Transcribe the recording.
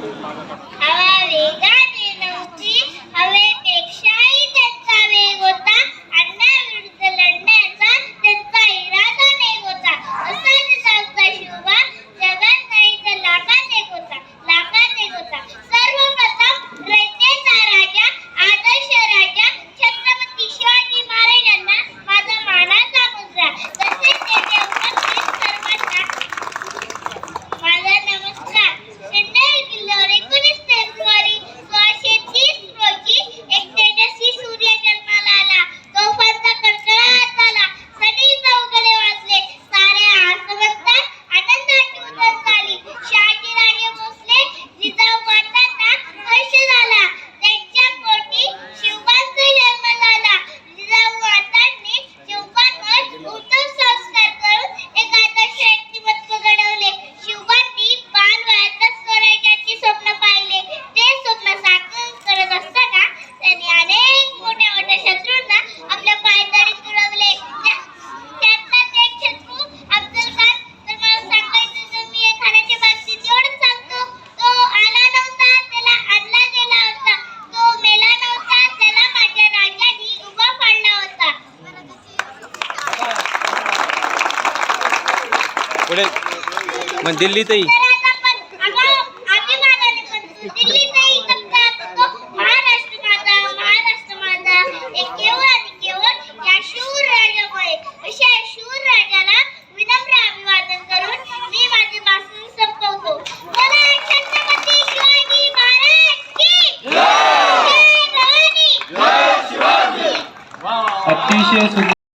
हवा वेगाने नव्हती, हवेपेक्षाही त्यांचा वेग होता. अन्यायाविरुद्ध लढण्याचा त्यांचा इरादा नेक होता. असा जिजाऊचा शिवबा जगात नाही तर लाखात एक होता, लाखात एक होता. सर्वप्रथम रयतेचा राजा, आदर्श राजा छत्रपती शिवाजी महाराजांना माझा मानाचा मुजरा. तसेच तेथे उपस्थित सर्वांना माझा नमस्कार. सिन्नर किल्ल्यावर 19 फेब्रुवारी 1630 रोजी एक तेजस्वी सूर्य जन्माला आला. तोफांचा कडकडाट झाला, सनईचे उगले वाजले, साऱ्या आसमंतात आनंदाची उधळण झाली. शहाजीराजे भोसले, जिजाऊ मातांना हर्ष झाला. त्यांच्या पोटी शिवबांचा जन्म झाला. जिजाऊ मातांनी शिवबांवर उत्तम संस्कार करून एक आदर्श व्यक्तिमत्व घडवले. शिवबांनी बालवयातच स्वराज्याचे स्वप्न पाहिले. ते स्वप्न साकार करत असताना त्यांनी अनेक मोठ्या मोठ्या शत्रूंना आपल्या पायदळी तुडवले. त्यातलाच एक शत्रू अफजल खान. तर मला सांगायचं तर मी खानाच्या बाबतीत एवढंच सांगतो, तो आला नव्हता, त्याला आणला गेला होता. तो मेला नव्हता, त्याला माझ्या राजांनी उभा पाडला होता. पुढे मग दिल्लीतही तर आता पण अभिमानाने म्हणतो, दिल्लीत